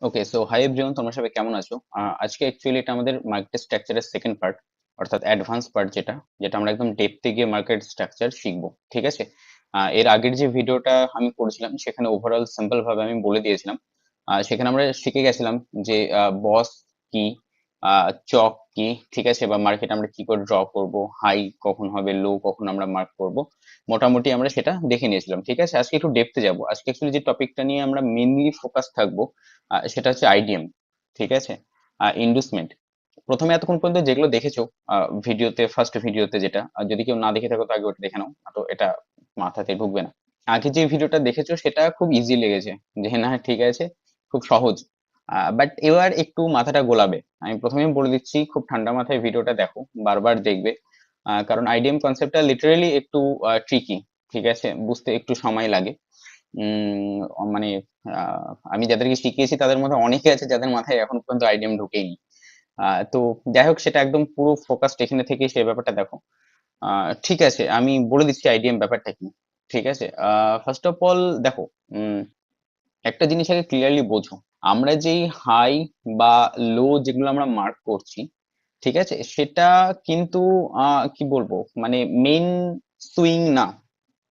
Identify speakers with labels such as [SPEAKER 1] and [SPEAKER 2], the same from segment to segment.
[SPEAKER 1] ওকে, so hi everyone, তোমরা সবাই কেমন আছো? আজকে অ্যাকচুয়ালি এটা আমাদের মার্কেট স্ট্রাকচারের সেকেন্ড পার্ট, অর্থাৎ অ্যাডভান্স পার্ট, যেটা যেটা আমরা একদম ডেপথে গিয়ে মার্কেট স্ট্রাকচার শিখবো। ঠিক আছে। এর আগের যে ভিডিওটা আমি করেছিলাম সেখানে ওভারঅল সিম্পল ভাবে আমি বলে দিয়েছিলাম। সেখানে আমরা শিখে গেছিলাম যে বস কি, চক কি, ঠিক আছে, বা মার্কেট আমরা কি করে ড্র করব, হাই কখন হবে, লো কখন আমরা মার্ক করব, মোটামুটি আমরা সেটা দেখে নিয়েছিলাম। ঠিক আছে, আজকে একটু ডেপথে যাব। আজকে অ্যাকচুয়ালি যে টপিকটা নিয়ে আমরা মেইনলি ফোকাস থাকবো সেটা হচ্ছে আইডিএম। ঠিক আছে, ইন্ডুসমেন্ট। প্রথমে এতক্ষণ পর্যন্ত যেগুলো দেখেছো ভিডিওতে, ফার্স্ট ভিডিওতে যেটা, যদি কেউ না দেখে থাকো তো আগে ওটা দেখে নাও, তো এটা মাথাতে ঢুকবে না। আগে যে ভিডিওটা দেখেছো সেটা খুব ইজি লেগেছে, যে না ঠিক আছে, খুব সহজ। বাট এবার একটু মাথাটা গোলাবে। আমি প্রথমেই বলে দিচ্ছি, খুব ঠান্ডা মাথায় ভিডিওটা দেখো, বারবার দেখবে। কারণ আইডিএম কনসেপ্টটা লিটারেলি একটু ট্রিকি। ঠিক আছে, বুঝতে একটু সময় লাগে। মানে আমি যাদেরকে শিখিয়েছি তাদের মধ্যে অনেকে আছে যাদের মাথায় এখন পর্যন্ত আইডিএম ঢোকেইনি। তো যাই হোক, সেটা একদম পুরো ফোকাসড এখানে থেকে সেই ব্যাপারটা দেখো। ঠিক আছে, আমি বলে দিচ্ছি আইডিএম ব্যাপারটা কি। ঠিক আছে, ফার্স্ট অফ অল দেখো, উম, একটা জিনিস আগে ক্লিয়ারলি বোঝো। আমরা যেই হাই বা লো যেগুলো আমরা মার্ক করছি, ঠিক আছে, সেটা কিন্তু কি বলবো, মানে মেইন সুইং না।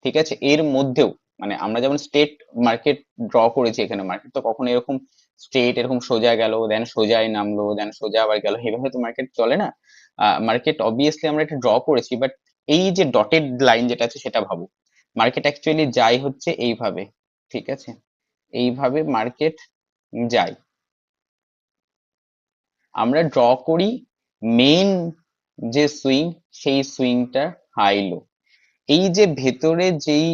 [SPEAKER 1] ঠিক আছে, এর মধ্যেও মানে আমরা যেমন স্টেট মার্কেট ড্র করেছি, এখানে মার্কেট তো কখনো এরকম স্ট্রেট এরকম সোজা গেল, দেন সোজাই নামলো, দেন সোজা আবার গেল, এভাবে তো মার্কেট চলে না। মার্কেট অবভিয়াসলি আমরা এটা ড্র করেছি, বাট এই যে ডটেড লাইন যেটা আছে সেটা ভাবো। মার্কেট অ্যাকচুয়ালি যায় হচ্ছে এইভাবে। ঠিক আছে, এইভাবে মার্কেট যায়। আমরা ড্র করি মেইন যে সুইং, সেই সুইংটা হাই লো। এই যে ভেতরে যেই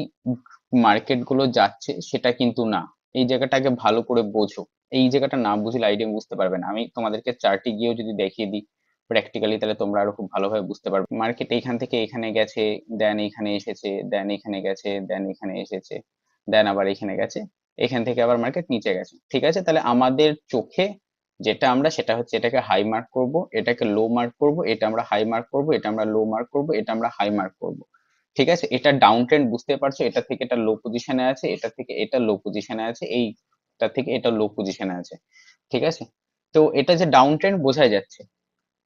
[SPEAKER 1] মার্কেট গুলো যাচ্ছে সেটা কিন্তু না। এই জায়গাটাকে ভালো করে বোঝো। এই জায়গাটা না বুঝলে আইডিয়া বুঝতে পারবে না। আমি তোমাদেরকে চার্টে গিয়েও যদি দেখিয়ে দিই প্র্যাকটিক্যালি, তাহলে তোমরা আরো খুব ভালোভাবে বুঝতে পারবে। মার্কেট এইখান থেকে এখানে গেছে, দেন এখানে এসেছে, দেন এখানে গেছে, দেন এখানে এসেছে, দেন আবার এখানে গেছে, এখান থেকে আবার মার্কেট নিচে গেছে। ঠিক আছে, তাহলে আমাদের চোখে যেটা আমরা, সেটা হচ্ছে এটাকে হাই মার্ক করব, এটাকে লো মার্ক করব, এটা আমরা হাই মার্ক করব, এটা আমরা লো মার্ক করব, এটা আমরা হাই মার্ক করব। ঠিক আছে, এটা ডাউন ট্রেন্ড বুঝতে পারছো, এটা থেকে এটা লো পজিশনে আছে, এটা থেকে এটা লো পজিশনে আছে, এইটা থেকে এটা লো পজিশনে আছে। ঠিক আছে, তো এটা যে ডাউন ট্রেন্ড বোঝাই যাচ্ছে।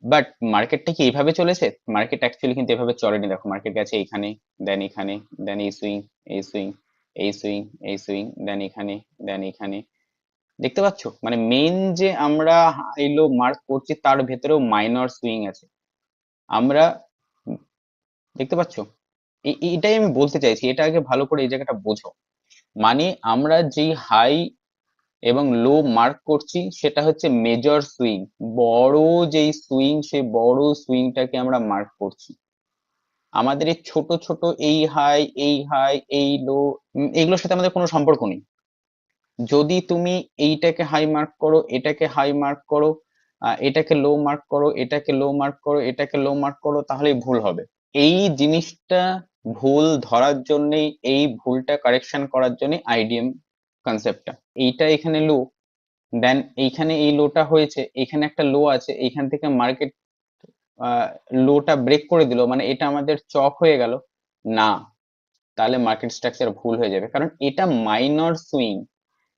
[SPEAKER 1] বাট মার্কেটটা কি এইভাবে চলেছে? মার্কেট অ্যাকচুয়ালি কিন্তু এভাবে চলেনি। দেখো, মার্কেট গেছে এখানে, দেন এখানে, দেন এই সুইং, এই সুইং, এই সুইং, এই সুইং, দেন এখানে, দেন এখানে। দেখতে পাচ্ছ, মানে মেইন যে আমরা হাই লো মার্ক করছি তার ভেতরেও মাইনর সুইং আছে। আমরা দেখতে পাচ্ছ, এটাই আমি বলতে চাইছি, এটা আগে ভালো করে এই জায়গাটা বোঝো। মানে আমরা যেই হাই এবং লো মার্ক করছি সেটা হচ্ছে মেজর সুইং, বড় যেই সুইং, সেই বড় সুইংটাকে আমরা মার্ক করছি। আমাদের এই ছোট ছোট এই হাই, এই হাই, এই লো, এগুলোর সাথে আমাদের কোনো সম্পর্ক নেই। যদি তুমি এইটাকে হাই মার্ক করো, এটাকে হাই মার্ক করো, এটাকে লো মার্ক করো, এটাকে লো মার্ক করো, এটাকে লো মার্ক করো, তাহলেই ভুল হবে। এই জিনিসটা ভুল ধরার জন্যই, এই ভুলটা কারেকশন করার জন্য আইডিএম কনসেপ্টটা। এইটা এখানে লো, দেন এইখানে এই লোটা হয়েছে, এখানে একটা লো আছে, এইখান থেকে মার্কেট লোটা ব্রেক করে দিল, মানে এটা আমাদের চক হয়ে গেল না। তাহলে মার্কেট স্ট্রাকচার ভুল হয়ে যাবে, কারণ এটা মাইনর সুইং।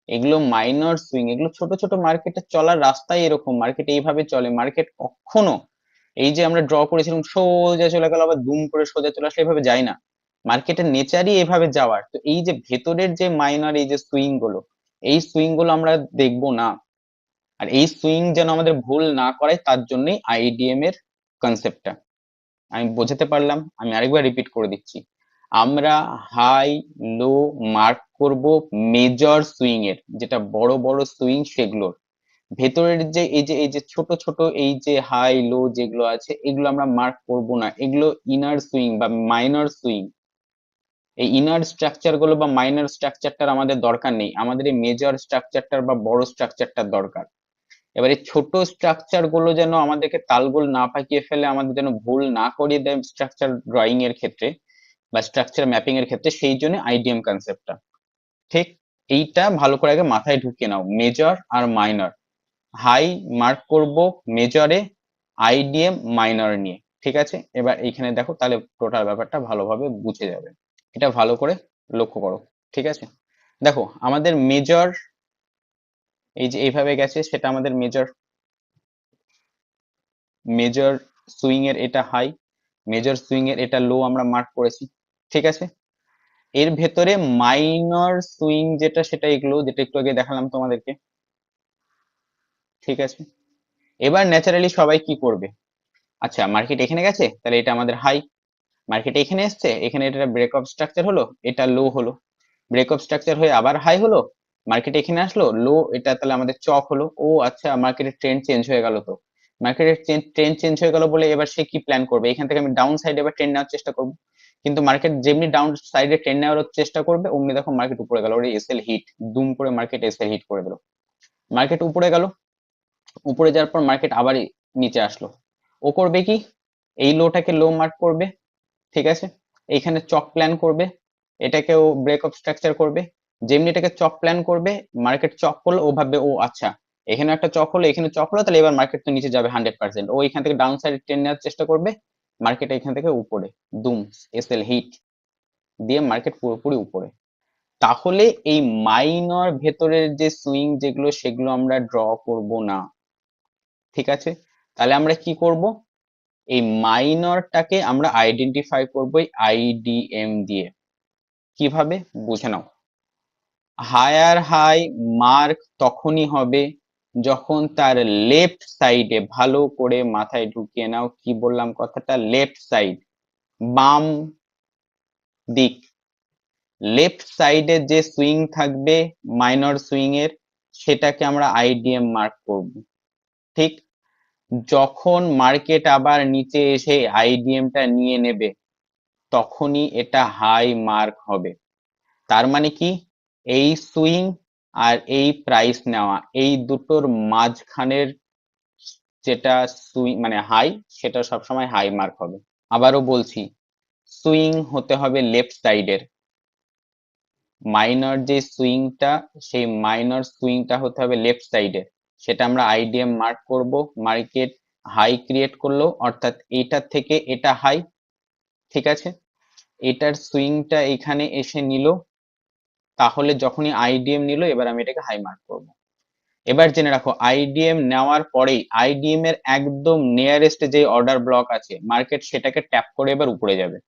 [SPEAKER 1] এগুলো মাইনর সুইং, এগুলো ছোট ছোট মার্কেটে চলার রাস্তায় এরকম, মার্কেট এইভাবে চলে। মার্কেট কখনো এই যে আমরা ড্র করেছিলাম সোজা চলে গেল আবার দুম করে সোজা চলে আসলে, এভাবে যায় না। মার্কেটের নেচারই এভাবে যাওয়ার। তো এই যে ভেতরের যে মাইনর এই যে সুইং গুলো, এই সুইং গুলো আমরা দেখবো না। আর এই সুইং যেন আমাদের ভুল না করায়, তার জন্যই আইডিএম এর কনসেপ্টটা। আমি বোঝাতে পারলাম? আমি আরেকবার রিপিট করে দিচ্ছি। আমরা হাই লো মার্ক করব মেজর সুইং এর, যেটা বড় বড় সুইং সেগুলোর। ভেতরের যে এই যে ছোট ছোট এই যে হাই লো যেগুলো আছে, এগুলো আমরা মার্ক করব না। এগুলো ইনার সুইং বা মাইনর সুইং। এই ইনার স্ট্রাকচার গুলো বা মাইনর স্ট্রাকচারটার আমাদের দরকার নেই, আমাদের এই মেজর স্ট্রাকচারটার বা বড় স্ট্রাকচারটার দরকার। এবারে ছোট স্ট্রাকচার গুলো যেন আমাদেরকে তালগোল না পাকিয়ে ফেলে, আমাদের যেন ভুল না করিয়ে দেয় স্ট্রাকচার ড্রয়িং এর ক্ষেত্রে বা স্ট্রাকচার ম্যাপিং এর ক্ষেত্রে, সেই জন্য আইডিএম কনসেপ্টটা। ঠিক, এইটা ভালো করে আগে মাথায় ঢুকিয়ে নাও, মেজর আর মাইনর। হাই মার্ক করব মেজরে, আইডিএম মাইনর নিয়ে। ঠিক আছে, এবার এইখানে দেখো, তাহলে টোটাল ব্যাপারটা ভালোভাবে বুঝে যাবে। এটা ভালো করে লক্ষ্য করো। ঠিক আছে, দেখো আমাদের মেজর এই যে এইভাবে গেছে, সেটা আমাদের মেজর মেজর সুইং এর এটা হাই, মেজর সুইং এর এটা লো আমরা মার্ক করেছি। ঠিক আছে, এর ভেতরে মাইনর সুইং যেটা, সেটা এগুলো যেটা একটু আগে দেখালাম তোমাদেরকে। ঠিক আছে, এবার ন্যাচারালি সবাই কি করবে, আচ্ছা মার্কেট এখানে গেছে, তাহলে এটা আমাদের হাই। মার্কেট এখানে এসছে, এখানে এটা ব্রেক অফ স্ট্রাকচার হলো, এটা লো হলো। ব্রেক অফ স্ট্রাকচার হয়ে আবার হাই হলো, মার্কেট এখানে আসলো, লো, এটা তাহলে আমাদের চক হলো। ও আচ্ছা, মার্কেটের ট্রেন্ড চেঞ্জ হয়ে গেল। তো মার্কেটের ট্রেন্ড চেঞ্জ হয়ে গেল বলে এবার সে কি প্ল্যান করবে, এখান থেকে আমি ডাউন সাইডে এবার ট্রেন্ড নেওয়ার চেষ্টা করবো। কিন্তু মার্কেট যেমনি ডাউন সাইডে ট্রেন্ড নেওয়ার চেষ্টা করবে, অমনি দেখো মার্কেট উপরে গেল, ওর এসএল হিট, দুম করে মার্কেট এসএল হিট করে দিল। মার্কেট উপরে গেল, উপরে যাওয়ার পর মার্কেট আবার নিচে আসলো। ও করবে কি, এই লোটাকে লো মার্ক করবে। ঠিক আছে, এইখানে চক প্ল্যান করবে, এটাকেও ব্রেক অফ স্ট্রাকচার করবে। যেমনি এটাকে চক প্ল্যান করবে, মার্কেট চক করলো, ও ভাববে ও আচ্ছা এখানে একটা চক হলো, এখানে চক হলো, তাহলে এবার মার্কেট তো নিচে যাবে 100%। ও এখান থেকে ডাউন সাইডে ট্রেন নেওয়ার চেষ্টা করবে, মার্কেট এখান থেকে উপরে, দুম, এসএল হিট দিয়ে মার্কেট পুরোপুরি উপরে। তাহলে এই মাইনর ভেতরের যে সুইং যেগুলো, সেগুলো আমরা ড্র করব না। ঠিক আছে, তাহলে আমরা কি করব, এই মাইনরটাকে আমরা আইডেন্টিফাই করবো আইডিএম দিয়ে। কিভাবে, বুঝে নাও। হায়ার হাই মার্ক তখনই হবে যখন তার লেফট সাইডে, ভালো করে মাথায় ঢুকিয়ে নাও কি বললাম কথাটা, লেফট সাইড, বাম দিক, লেফট সাইডে যে সুইং থাকবে মাইনর সুইং এর, সেটাকে আমরা আইডিএম মার্ক করব। ঠিক, যখন মার্কেট আবার নিচে এসে আইডিএমটা নিয়ে নেবে, তখনই এটা হাই মার্ক হবে। তার মানে কি, এই সুইং আর এই প্রাইস নেওয়া, এই দুটোর মাঝখানের যেটা সুইং মানে হাই, সেটা সবসময় হাই মার্ক হবে। আবারও বলছি, সুইং হতে হবে লেফট সাইডের, মাইনর যে সুইংটা, সেই মাইনর সুইংটা হতে হবে লেফট সাইডের, সেটা আমরা আইডিএম মার্ক করব। মার্কেট হাই ক্রিয়েট করলো, অর্থাৎ এইটার থেকে এটা হাই। ঠিক আছে, এটার সুইংটা এখানে এসে নিল, তাহলে যখনই আইডিএম নিল, এবার আমি এটাকে হাই মার্ক করব। এবার জেনে রাখো, আইডিএম নেওয়ার পরেই আইডিএম এর একদম নিয়ারেস্ট যে অর্ডার ব্লক আছে, মার্কেট সেটাকে ট্যাপ করে এবার উপরে যাবে।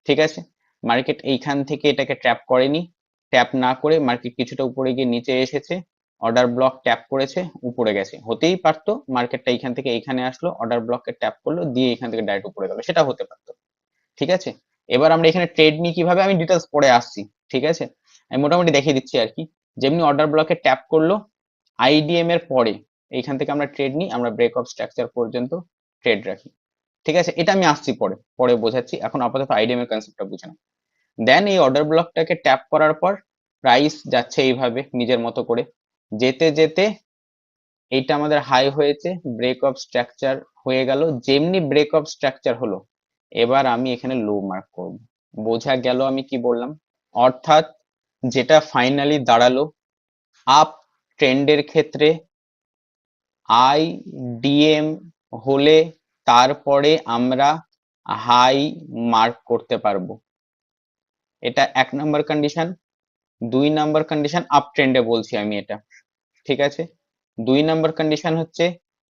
[SPEAKER 1] ঠিক আছে, মার্কেট এইখান থেকে এটাকে ট্যাপ করেনি, ট্যাপ না করে মার্কেট কিছুটা উপরে গিয়ে নিচে এসেছে, অর্ডার ব্লক ট্যাপ করেছে, উপরে গেছে। হতেই পারতো মার্কেটটা এইখান থেকে এইখানে আসলো, অর্ডার ব্লককে ট্যাপ করলো, দিয়ে এখান থেকে ডাইরেক্ট উপরে গেল, সেটা হতে পারতো। ঠিক আছে, এবার আমরা এখানে ট্রেড নিই কিভাবে, আমি ডিটেলস পরে আসছি। ঠিক আছে, আমি মোটামুটি দেখিয়ে দিচ্ছি আর কি। যেমনি অর্ডার ব্লকে ট্যাপ করলো, আইডিএম এর পরে এইখান থেকে আমরা ট্রেড নিই, আমরা ব্রেক অফ স্ট্রাকচার পর্যন্ত ট্রেড রাখি। ঠিক আছে, এটা আমি আসছি পরে পরে বোঝাচ্ছি, এখন আপাতত আইডিএম এর কনসেপ্টটা বুঝে নাও। দেন এই অর্ডার ব্লকটাকে ট্যাপ করার পর প্রাইস যাচ্ছে এইভাবে নিজের মতো করে, যেতে যেতে এইটা আমাদের হাই হয়েছে, ব্রেক অফ স্ট্রাকচার হয়ে গেল। যেমনি ব্রেক অফ স্ট্রাকচার হলো, এবার আমি এখানে লো মার্ক করব। বোঝা গেল আমি কি বললাম, অর্থাৎ যেটা ফাইনালি দাঁড়ালো, আপ ট্রেন্ডের ক্ষেত্রে আইডিএম হলে তারপরে আমরা হাই মার্ক করতে পারবো। এটা 1 নম্বর কন্ডিশন। 2 নম্বর কন্ডিশন, আপ ট্রেন্ডে বলছি আমি এটা। ঠিক আছে, 2 নম্বর কন্ডিশন হচ্ছে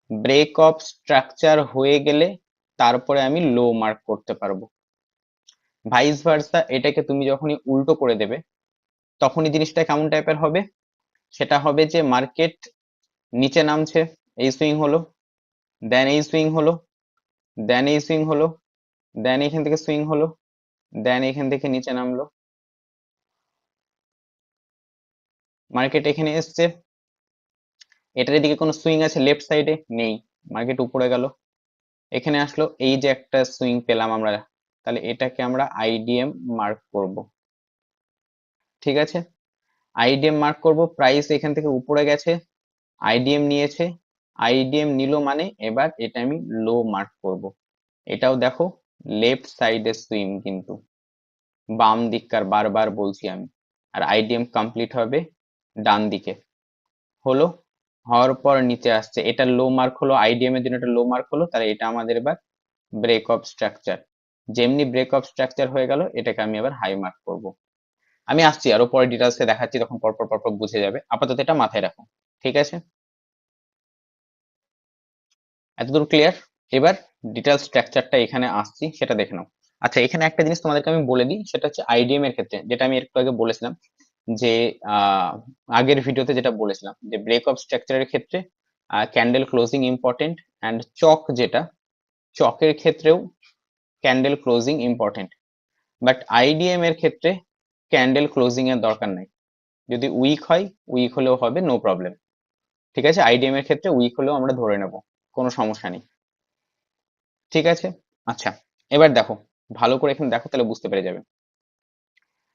[SPEAKER 1] ব্রেক অফ স্ট্রাকচার হয়ে গেলে তারপরে আমি লো মার্ক করতে পারবো। ভাইস ভার্সা, এটাকে তুমি যখনই উল্টো করে দেবে, তখনই জিনিসটা কেমন টাইপের হবে, সেটা হবে যে মার্কেট নিচে নামছে, এই সুইং হলো, দেন এই সুইং হলো, দেন এই সুইং হলো, দেন এখান থেকে সুইং হলো, দেন এখান থেকে নিচে নামলো, মার্কেট এখানে এসছে, এটার এদিকে কোনো সুইং আছে লেফট সাইডে, নেই, মার্কেট উপরে গেল, এখানে আসলো, এই যে একটা সুইং পেলাম আমরা, তাহলে এটাকে আমরা আইডিএম মার্ক করব। ঠিক আছে, আইডিএম মার্ক করব, প্রাইস এখান থেকে উপরে গেছে, আইডিএম নিয়েছে, আইডিএম নিল মানে এবার এটা আমি লো মার্ক করব। এটাও দেখো লেফট সাইডে সুইং, কিন্তু বাম দিককার, বারবার বলছি আমি। আর আইডিএম কমপ্লিট হবে ডান দিকে। হলো, হওয়ার পর নিচে আসছে, এটা লো মার্ক হলো, আইডিএম এর জন্য এটা লো মার্ক হলো, তাহলে এটা আমাদের এবার ব্রেক অফ স্ট্রাকচার। যেমনি ব্রেক অফ স্ট্রাকচার হয়ে গেল, এটাকে আমি এবার হাই মার্ক করব। আমি আসছি আরো পরে ডিটেলসে দেখাচ্ছি, তখন পরপর পরপর বুঝে যাবে, আপাতত এটা মাথায় রাখো। ঠিক আছে, এতদূর ক্লিয়ার? এবার ডিটেল স্ট্রাকচারটা এখানে আসছি, সেটা দেখে নাও। আচ্ছা, এখানে একটা জিনিস তোমাদেরকে আমি বলে দিই, সেটা হচ্ছে আইডিএম এর ক্ষেত্রে, যেটা আমি একটু আগে বলেছিলাম যে আগের ভিডিওতে যেটা বলেছিলাম যে ব্রেক অফ স্ট্রাকচারের ক্ষেত্রে ক্যান্ডেল ক্লোজিং ইম্পর্টেন্ট, অ্যান্ড চক যেটা, চকের ক্ষেত্রেও candle closing important. But IDM এর ক্ষেত্রে ক্যান্ডেল ক্লোজিং এর দরকার নাই, যদি উইক হয় উইক হলেও হবে, নো প্রবলেম। ঠিক আছে, আইডিএম এর ক্ষেত্রে উইক হলেও আমরা ধরে নেব, কোনো সমস্যা নেই। ঠিক আছে, আচ্ছা, এবার দেখো, ভালো করে এখানে দেখো, তাহলে বুঝতে পেরে যাবে।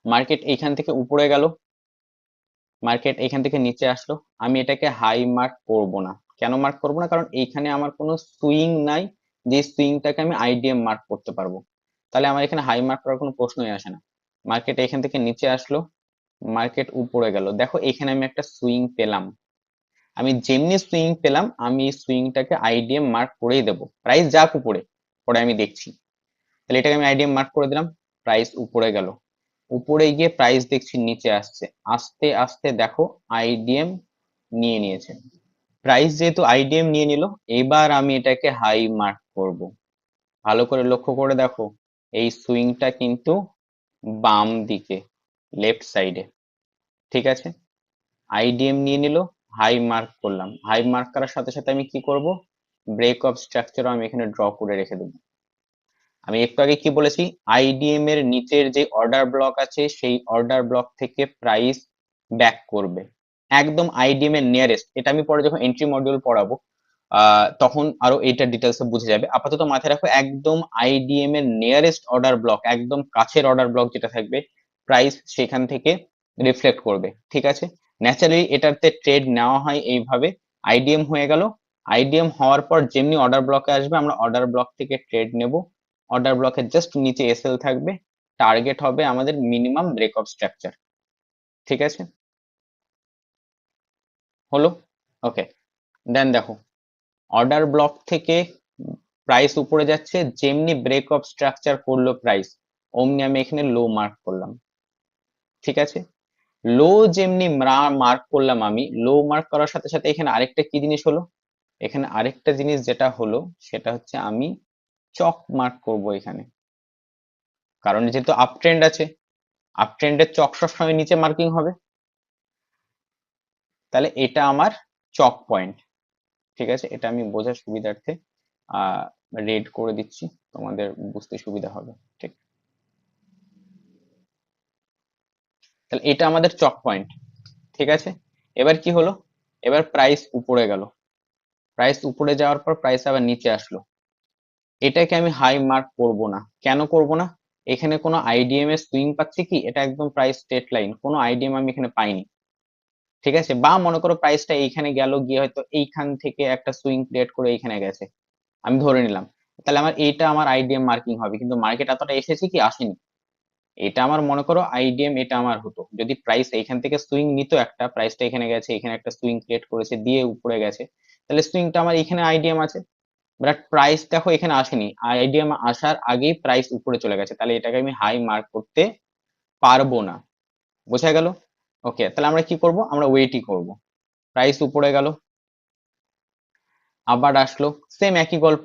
[SPEAKER 1] মার্কেট এইখান থেকে উপরে গেল, মার্কেট এইখান থেকে নিচে আসলো, আমি এটাকে হাই মার্ক করব না। কেন মার্ক করব না? কারণ এইখানে আমার কোনো সুইং নাই যে সুইংটাকে আমি আইডিএম মার্ক করতে পারবো, তাহলে আমার এখানে হাই মার্ক করার কোনো প্রশ্নই আসে না। মার্কেট এখান থেকে নিচে আসলো, মার্কেট উপরে গেল, দেখো এখানে আমি একটা সুইং পেলাম, আমি যেমনি সুইং পেলাম আমি সুইংটাকে আইডিএম মার্ক করেই দেবো, প্রাইস যাক উপরে, পরে আমি দেখছি। তাহলে এটাকে আমি আইডিএম মার্ক করে দিলাম, প্রাইস উপরে গেল, উপরে গিয়ে প্রাইস দেখছি নিচে আসছে, আস্তে আস্তে দেখো আইডিএম নিয়ে নিয়েছে। প্রাইস যেহেতু আইডিএম নিয়ে নিল, এবার আমি এটাকে হাই মার্ক করব। ভালো করে লক্ষ্য করে দেখো, এই সুইংটা কিন্তু বাম দিকে, লেফট সাইডে। ঠিক আছে, আইডিএম নিয়ে নিল, হাই মার্ক করলাম, হাই মার্ক করার সাথে সাথে আমি কি করব, ব্রেক অফ স্ট্রাকচারও আমি এখানে ড্র করে রেখে দেবো। আমি একটু আগে কি বলেছি, আইডিএম এর নিচের যে অর্ডার ব্লক আছে সেই অর্ডার ব্লক থেকে প্রাইস ব্যাক করবে একদম আইডিএম এর নিয়ারেস্ট। এটা আমি পরে যখন এন্ট্রি মডিউল পড়াবো তখন আরো এটা ডিটেলসে বুঝে যাবে। আপাতত মাথায় রাখো, একদম আইডিএম এর নিয়ারেস্ট অর্ডার ব্লক, একদম কাছের অর্ডার ব্লক যেটা থাকবে, প্রাইস সেখান থেকে রিফ্লেক্ট করবে। ঠিক আছে, ন্যাচারালি এটাতে ট্রেড নেওয়া হয় এইভাবে। আইডিএম হয়ে গেল, আইডিএম হওয়ার পর যেমনি অর্ডার ব্লকে আসবে আমরা অর্ডার ব্লক থেকে ট্রেড নেব, অর্ডার ব্লকের জাস্ট নিচে এসএল থাকবে, টার্গেট হবে আমাদের মিনিমাম ব্রেক অফ স্ট্রাকচার। ঠিক আছে, হলো? ওকে, দেন দেখো, অর্ডার ব্লক থেকে প্রাইস উপরে যাচ্ছে, যেমনি ব্রেক অফ স্ট্রাকচার করলো প্রাইস, অমনি আমি এখানে লো মার্ক করলাম। ঠিক আছে, লো যেমনি মার্ক করলাম, আমি লো মার্ক করার সাথে সাথে এখানে আরেকটা কি জিনিস হলো, এখানে আরেকটা জিনিস যেটা হলো সেটা হচ্ছে আমি চক মার্ক করব এখানে, কারণ যেহেতু আপ ট্রেন্ড আছে, আপ ট্রেন্ডের চক সবসময় নিচে মার্কিং হবে, তাহলে এটা আমার চক পয়েন্ট। ঠিক আছে, এটা আমি বোঝার সুবিধার্থে রেড করে দিচ্ছি, তোমাদের বুঝতে সুবিধা হবে। ঠিক, তাহলে এটা আমাদের চক পয়েন্ট। ঠিক আছে, এবার কি হলো, এবার প্রাইস উপরে গেল, প্রাইস উপরে যাওয়ার পর প্রাইস আবার নিচে আসলো, এটাকে আমি হাই মার্ক করব না। কেন করব না? এখানে কোনো আইডিএম এর সুইং পাচ্ছি কি? এটা একদম প্রাইস স্ট্রেট লাইন, কোনো আইডিএম আমি এখানে পাইনি। ঠিক আছে, বা মনে করো প্রাইসটা এইখানে গেল, গিয়ে হয়তো এইখান থেকে একটা সুইং ক্রিয়েট করে এইখানে গেছে, আমি ধরে নিলাম, তাহলে আমার এইটা আমার আইডিএম মার্কিং হবে, কিন্তু মার্কেট এতটা এসেছে কি আসেনি। এটা আমার মনে করো আইডিএম, এটা আমার হতো যদি প্রাইস এইখান থেকে সুইং নিত, একটা প্রাইসটা এখানে গেছে, এখানে একটা সুইং ক্রিয়েট করেছে দিয়ে উপরে গেছে, তাহলে সুইংটা আমার এখানে আইডিএম আছে। বাট প্রাইস দেখো এখানে আসেনি, আইডিএম আসার আগেই প্রাইস উপরে চলে গেছে, তাহলে এটাকে আমি হাই মার্ক করতে পারবো না। বোঝা গেল? ওকে, তাহলে আমরা কি করব, আমরা ওয়েটই করব। প্রাইস উপরে গেল, আবার আসলো, সেম একই গল্প,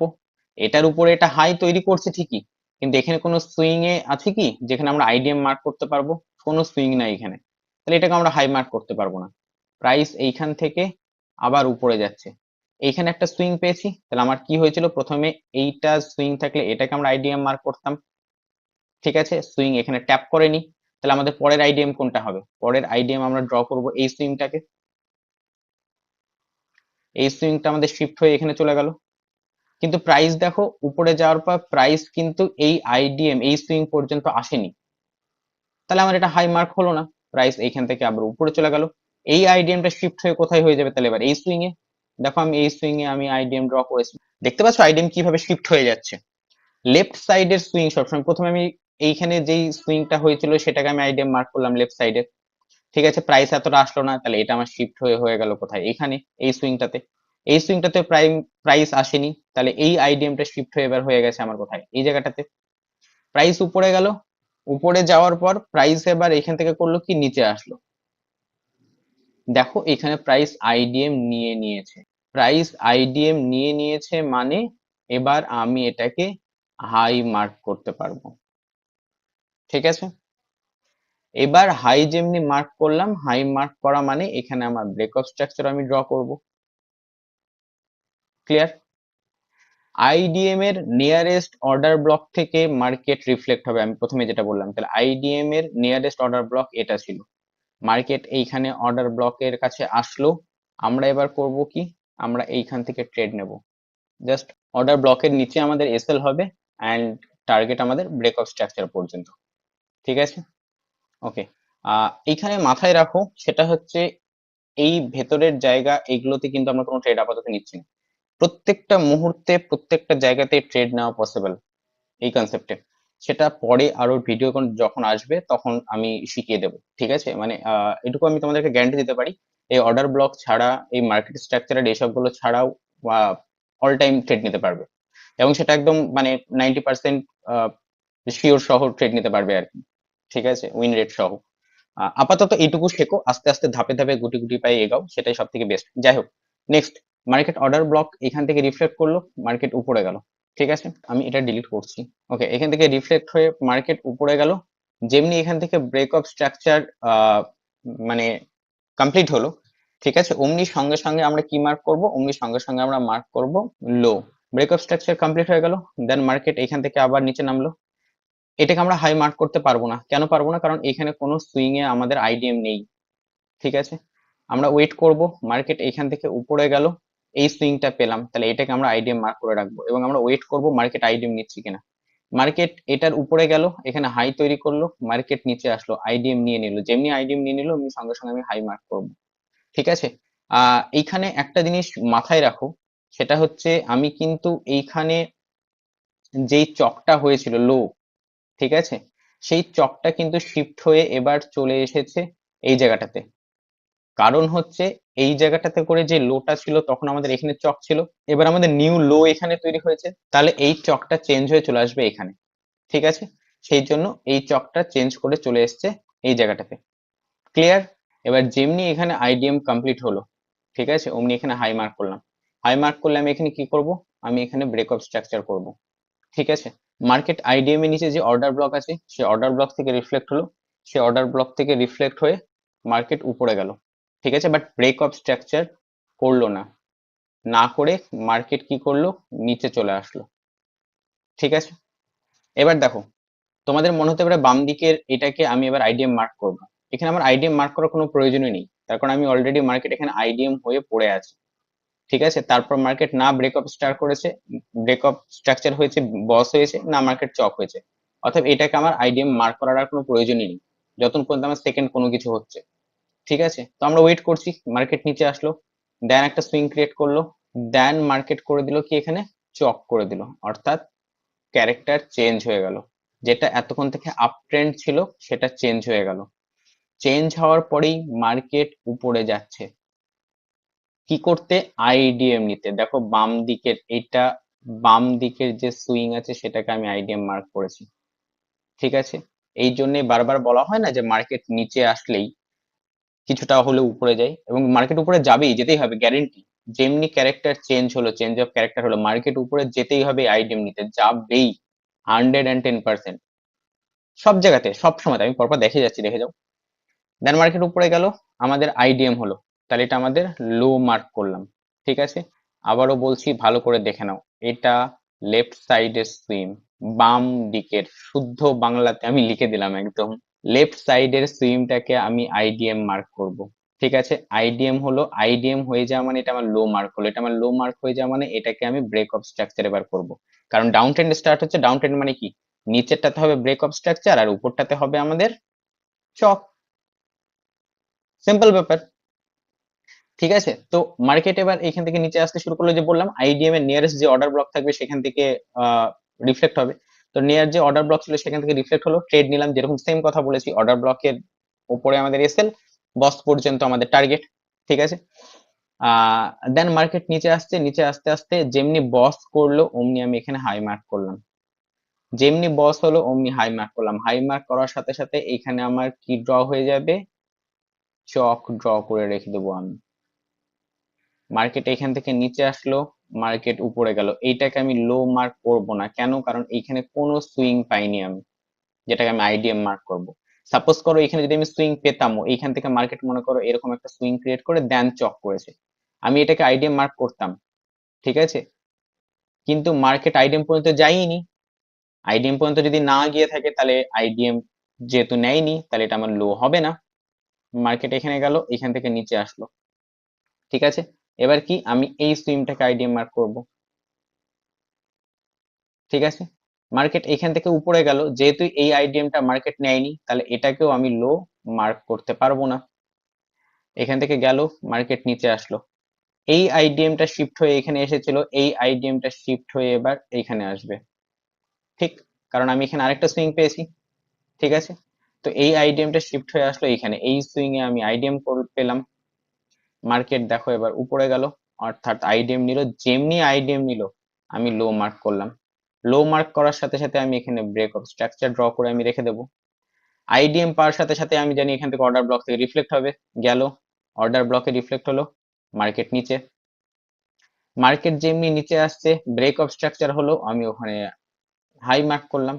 [SPEAKER 1] এটার উপরে এটা হাই তৈরি করছে ঠিকই, কিন্তু এখানে কোনো সুইং এ আছে কি যেখানে আমরা আইডিএম মার্ক করতে পারবো? কোনো সুইং নাই এখানে, তাহলে এটাকে আমরা হাই মার্ক করতে পারবো না। প্রাইস এইখান থেকে আবার উপরে যাচ্ছে, এইখানে একটা সুইং পেয়েছি, তাহলে আমার কি হয়েছিল, প্রথমে এইটা সুইং থাকলে এটাকে আমরা আইডিএম মার্ক করতাম। ঠিক আছে, সুইং এখানে ট্যাপ করেনি, তাহলে আমাদের পরের আইডিএম কোনটা হবে? পরের আইডিএম আমরা ড্র করব এই সুইংটাকে, এই সুইংটা আমাদের শিফট হয়ে এখানে চলে গেল, কিন্তু প্রাইস দেখো উপরে যাওয়ার পর প্রাইস কিন্তু এই আইডিএম এই সুইং পর্যন্ত আসেনি, তাহলে আমার এটা হাই মার্ক হলো না। প্রাইস এইখান থেকে আবার উপরে চলে গেল, এই আইডিএমটা শিফট হয়ে কোথায় হয়ে যাবে? তাহলে এবার এই সুইং এ, দেখো আমি এই সুইং এ আমি আইডিএম ড্র করেছি, দেখতে পাচ্ছ আইডিএম কিভাবে শিফট হয়ে যাচ্ছে। লেফট সাইডের সুইং সবসময়, প্রথমে আমি এইখানে যেই সুইংটা হয়েছিল সেটাকে আমি আইডিএম মার্ক করলাম লেফট সাইডে। ঠিক আছে, প্রাইস এতটা আসলো না, তাহলে এটা আমার শিফট হয়ে হয়ে গেল কোথায়? এখানে, এই সুইংটাতে। এই সুইংটাতে প্রাইস আসেনি, তাহলে এই আইডিএমটা শিফট হয়ে এবার হয়ে গেছে আমার কোথায়? এই জায়গাটাতে। প্রাইস উপরে গেল, উপরে যাওয়ার পর প্রাইস এবার এখান থেকে করলো কি নিচে আসলো, দেখো এখানে প্রাইস আইডিএম নিয়ে নিয়েছে, প্রাইস আইডিএম নিয়ে নিয়েছে মানে এবার আমি এটাকে হাই মার্ক করতে পারবো। ঠিক আছে, এবার হাই যেমনি মার্ক করলাম, হাই মার্ক করা মানে এখানে আমার ব্রেকআপ স্ট্রাকচার আমি ড্র করব। ক্লিয়ার? আইডিএম এর নিয়ারেস্ট অর্ডার ব্লক থেকে মার্কেট রিফ্লেক্ট হবে, আমি প্রথমে যেটা বললাম। তাহলে আইডিএম এর নিয়ারেস্ট অর্ডার ব্লক এটা ছিল, মার্কেট এইখানে অর্ডার ব্লকের কাছে আসলো। আমরা এবার করব কি, আমরা এইখান থেকে ট্রেড নেব। জাস্ট অর্ডার ব্লকের নিচে আমাদের এসএল হবে অ্যান্ড টার্গেট আমাদের ব্রেকআপ স্ট্রাকচার পর্যন্ত। ঠিক আছে, ওকে। এইখানে মাথায় রাখো সেটা হচ্ছে এই ভেতরের জায়গা এগুলোতে কিন্তু আমরা কোনো ট্রেড আপাতত নিচ্ছি না। প্রত্যেকটা মুহূর্তে প্রত্যেকটা জায়গাতে ট্রেড নেওয়া পসিবল এই কনসেপ্টে, সেটা পরে আরো ভিডিও যখন আসবে তখন আমি শিখিয়ে দেবো। ঠিক আছে, মানে এটুকু আমি তোমাদেরকে গ্যারান্টি দিতে পারি, এই অর্ডার ব্লক ছাড়া, এই মার্কেট স্ট্রাকচারের এইসবগুলো ছাড়াও অল টাইম ট্রেড নিতে পারবে, এবং সেটা একদম মানে 90% শিওর সহ ট্রেড নিতে পারবে আর কি। ঠিক আছে, উইন রেট সহ। আপাতত এইটুকু শেখো, আস্তে আস্তে ধাপে ধাপে গুটি গুটি পায়ে এগাও, সেটাই সব থেকে বেস্ট। যাই হোক, নেক্সট, মার্কেট অর্ডার ব্লক এখান থেকে রিফ্লেক্ট করলো, মার্কেট উপরে গেল। ঠিক আছে, আমি এটা ডিলিট করছি। ওকে, এখান থেকে রিফ্লেক্ট হয়ে মার্কেট উপরে গেল, যেমনি এখান থেকে ব্রেকআপ স্ট্রাকচার মানে কমপ্লিট হলো। ঠিক আছে, অমনি সঙ্গে সঙ্গে আমরা কি মার্ক করব, অমনি সঙ্গে সঙ্গে আমরা মার্ক করব লো। ব্রেকআপ স্ট্রাকচার কমপ্লিট হয়ে গেল, দেন মার্কেট এখান থেকে আবার নিচে নামলো। এটাকে আমরা হাই মার্ক করতে পারবো না, কেন পারবো না, কারণ এখানে কোনো সুইং এ আমাদের আইডিএম নেই। ঠিক আছে, আমরা ওয়েট করব, মার্কেট এখান থেকে উপরে গেল, এই সুইংটা পেলাম, তাহলে এটাকে আমরা আইডিএম মার্ক করে রাখবো এবং আমরা ওয়েট করব মার্কেট আইডিএম নিচ্ছে কিনা। মার্কেট এটার উপরে গেল, এখানে হাই তৈরি করলো, মার্কেট নিচে আসলো, আইডিএম নিয়ে নিল, যেমনি আইডিএম নিয়ে নিল আমি সঙ্গে সঙ্গে আমি হাই মার্ক করব। ঠিক আছে, এইখানে একটা জিনিস মাথায় রাখো, সেটা হচ্ছে আমি কিন্তু এইখানে যেই চকটা হয়েছিল লো, ঠিক আছে, সেই চকটা কিন্তু শিফট হয়ে এবার চলে এসেছে এই জায়গাটাতে। কারণ হচ্ছে এই জায়গাটাতে করে যে লোটা ছিল তখন আমাদের এখানে চক ছিল, এবার আমাদের নিউ লো এখানে তৈরি হয়েছে, তাহলে এই চকটা চেঞ্জ হয়ে চলে আসবে এখানে। ঠিক আছে, সেই জন্য এই চকটা চেঞ্জ করে চলে এসছে এই জায়গাটাতে। ক্লিয়ার? এবার যেমনি এখানে আইডিএম কমপ্লিট হলো, ঠিক আছে, অমনি এখানে হাই মার্ক করলাম। হাই মার্ক করলে আমি এখানে কি করব, আমি এখানে ব্রেকআপ স্ট্রাকচার করব। ঠিক আছে, মার্কেট আইডিএম এর নিচে যে অর্ডার ব্লক আছে সেই অর্ডার ব্লক থেকে রিফ্লেক্ট হলো, সেই অর্ডার ব্লক থেকে রিফ্লেক্ট হয়ে মার্কেট উপরে গেল। ঠিক আছে, বাট ব্রেকআপ স্ট্রাকচার করলো না, না করে মার্কেট কি করলো, নিচে চলে আসলো। ঠিক আছে, এবার দেখো, তোমাদের মনে হতে পারে বাম দিকের এটাকে আমি এবার আইডিএম মার্ক করব। এখানে আমার আইডিএম মার্ক করার কোনো প্রয়োজনই নেই, তার কারণ আমি অলরেডি মার্কেট এখানে আইডিএম হয়ে পড়ে আছে। ঠিক আছে, তারপর মার্কেট না ব্রেকআপ স্টার্ট করেছে, ব্রেকআপ স্ট্রাকচার হয়েছে, বস হয়েছে, না মার্কেট চক হয়েছে, অতএব এটাকে আমার আইডিএম মার্ক করার আর কোনো প্রয়োজনই নেই যতক্ষণ পর্যন্ত আমার সেকেন্ড কোনো কিছু হচ্ছে। ঠিক আছে, তো আমরা ওয়েট করছি, মার্কেট নিচে আসলো, দেন একটা সুইং ক্রিয়েট করলো, দেন মার্কেট করে দিল কি এখানে চক করে দিল, অর্থাৎ ক্যারেক্টার চেঞ্জ হয়ে গেল, যেটা এতক্ষণ থেকে আপ ট্রেন্ড ছিল সেটা চেঞ্জ হয়ে গেল। চেঞ্জ হওয়ার পরেই মার্কেট উপরে যাচ্ছে, কি করতে, আইডিএম নিতে। দেখো বাম দিকের এটা, বাম দিকের যে সুইং আছে সেটাকে আমি আইডিএম মার্ক করেছি। ঠিক আছে, এই জন্যই বারবার বলা হয় না যে মার্কেট নিচে আসলেই কিছুটা হলেও উপরে যায়, এবং মার্কেট উপরে যাবেই, যেতেই হবে, গ্যারেন্টি। যেমনি ক্যারেক্টার চেঞ্জ হলো, চেঞ্জ অফ ক্যারেক্টার হলো, মার্কেট উপরে যেতেই হবে, আইডিএম নিতে যাবেই, 110%। সব জায়গাতে সব সময়, আমি পরপর দেখে যাচ্ছি, দেখে যাও। দেন মার্কেট উপরে গেল, আমাদের আইডিএম হলো, তাহলে এটা আমাদের লো মার্ক করলাম। ঠিক আছে, আবারও বলছি ভালো করে দেখে নাও, এটা লেফট সাইডের সুইং, বাম দিকের, শুদ্ধ বাংলাতে আমি লিখে দিলাম একদম, লেফট সাইডের সুইংটাকে আমি আইডিএম মার্ক করব। ঠিক আছে, আইডিএম হলো, আইডিএম হয়ে যাওয়া মানে এটা আমার লো মার্ক হলো, এটা আমার লো মার্ক হয়ে যাওয়া মানে এটাকে আমি ব্রেক অফ স্ট্রাকচার এবার করব। কারণ ডাউন ট্রেন্ড স্টার্ট হচ্ছে, ডাউন ট্রেন্ড মানে কি, নিচেরটাতে হবে ব্রেক অফ স্ট্রাকচার আর উপরটাতে হবে আমাদের চক, সিম্পল ব্যাপার। ঠিক আছে, তো মার্কেট এবার এখান থেকে নিচে আসতে শুরু করলো, যে বললাম আইডিএম এর নিয়ারেস্ট যে অর্ডার ব্লক থাকবে সেখান থেকে রিফ্লেক্ট হবে। তো নিয়ার যে অর্ডার ব্লক ছিল সেখান থেকে রিফ্লেক্ট হলো, ট্রেড নিলাম, যেরকম সেম কথা বলেছি, অর্ডার ব্লকের উপরে আমাদের এসএল, বস পর্যন্ত আমাদের টার্গেট। ঠিক আছে, দেন মার্কেট নিচে আসছে, নিচে আস্তে আস্তে যেমনি বস করলো অমনি আমি এখানে হাই মার্ক করলাম, যেমনি বস হলো অমনি হাই মার্ক করলাম, হাই মার্ক করার সাথে সাথে এখানে আমার কি ড্র হয়ে যাবে, চক ড্র করে রেখে দেবো আমি। মার্কেট এখান থেকে নিচে আসলো, মার্কেট উপরে গেল, এইটাকে আমি লো মার্ক করব না। কেন? কারণ এইখানে কোনো সুইং পাইনি আমি, যেটাকে আমি আইডিএম মার্ক করব। সাপোজ করো এখানে যদি আমি সুইং পেতাম, এইখান থেকে মার্কেট মনে করো এরকম একটা সুইং ক্রিয়েট করে দেন চক করেছে, আমি এটাকে আইডিএম মার্ক করতাম, ঠিক আছে? কিন্তু মার্কেট আইডিএম পর্যন্ত যায়নি। আইডিএম পর্যন্ত যদি না গিয়ে থাকে তাহলে আইডিএম যেহেতু নেয়নি, তাহলে এটা আমার লো হবে না। মার্কেট এখানে গেল, এখান থেকে নিচে আসলো, ঠিক আছে? এবার কি আমি এই সুইংটাকে আইডিএম মার্ক করব, ঠিক আছে? মার্কেট এখান থেকে উপরে গেল, যেহেতু এই আইডিএমটা মার্কেট নেয়নি, তাহলে এটাকেও আমি লো মার্ক করতে পারবো না। এখান থেকে গেল, মার্কেট নিচে আসলো, এই আইডিএমটা শিফট হয়ে এখানে এসেছিল, এই আইডিএমটা শিফট হয়ে এবার এইখানে আসবে, ঠিক? কারণ আমি এখানে আরেকটা সুইং পেয়েছি, ঠিক আছে? তো এই আইডিএমটা শিফট হয়ে আসলো এইখানে, এই সুইং এ আমি আইডিএম পেলাম। মার্কেট দেখো এবার উপরে গেল, অর্থাৎ আইডিএম নিল, যেমনি আইডিএম নিল আমি লো মার্ক করলাম। লো মার্ক করার সাথে সাথে আমি এখানে ব্রেক অফ স্ট্রাকচার ড্র করে আমি রেখে দেবো। আইডিএম পাওয়ার সাথে সাথে আমি জানি এখান থেকে অর্ডার ব্লক থেকে রিফ্লেক্ট হবে, গেল, অর্ডার ব্লকে রিফ্লেক্ট হলো, মার্কেট নিচে। মার্কেট যেমনি নিচে আসছে, ব্রেক অফ স্ট্রাকচার হলো, আমি ওখানে হাই মার্ক করলাম।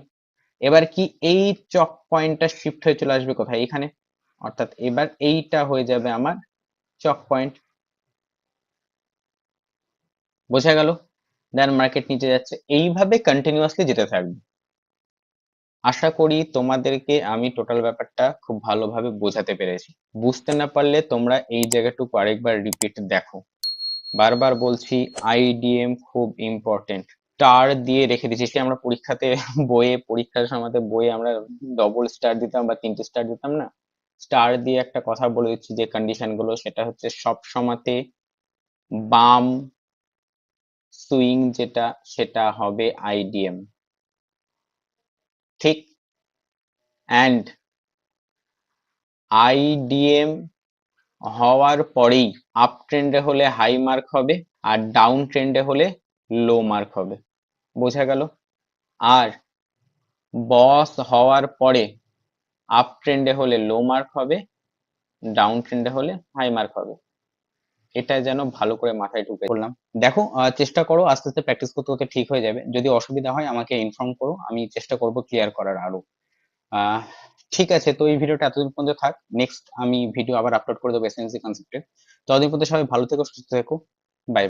[SPEAKER 1] এবার কি এই চক পয়েন্টটা শিফট হয়ে চলে আসবে কোথায়? এখানে, অর্থাৎ এবার এইটা হয়ে যাবে আমার চক পয়েন্ট। বোঝা গেল? দেন মার্কেট নিচে যাচ্ছে, এইভাবে কন্টিনিউয়াসলি যেতে থাকবে। আশা করি তোমাদেরকে আমি টোটাল ব্যাপারটা খুব ভালোভাবে বোঝাতে পেরেছি। বুঝতে না পারলে তোমরা এই জায়গাটুকু আরেকবার রিপিট দেখো। বারবার বলছি, আইডিএম খুব ইম্পর্টেন্ট। স্টার দিয়ে রেখে দিচ্ছি, সে আমরা পরীক্ষাতে বইয়ে, পরীক্ষার সময় বইয়ে আমরা ডবল স্টার দিতাম বা 3টে স্টার দিতাম না, স্টার দিয়ে একটা কথা বলে দিচ্ছি যে কন্ডিশন গুলো, সেটা হচ্ছে সব সময়তে বাম সুইং যেটা সেটা হবে আইডিএম, ঠিক? অ্যান্ড আইডিএম হওয়ার পরেই আপ ট্রেন্ডে হলে হাই মার্ক হবে, আর ডাউন ট্রেন্ডে হলে লো মার্ক হবে। বোঝা গেল? আর বস হওয়ার পরে আপ ট্রেন্ডে হলে লো মার্ক হবে, ডাউন ট্রেন্ডে হলে হাই মার্ক হবে। এটা যেন ভালো করে মাথায় ঢুকে করলাম। দেখো, চেষ্টা করো, আস্তে আস্তে প্র্যাকটিস করতে করতে ঠিক হয়ে যাবে। যদি অসুবিধা হয় আমাকে ইনফর্ম করো, আমি চেষ্টা করব ক্লিয়ার করার আরো। আহ ঠিক আছে, তো এই ভিডিওটা এতদিন পর্যন্ত থাক। নেক্সট আমি ভিডিও আবার আপলোড করে দেবো এসএনসি কনসেপ্টের। ততদিন পর্যন্ত সবাই ভালো থেকো, সুস্থ থেকো। বাই।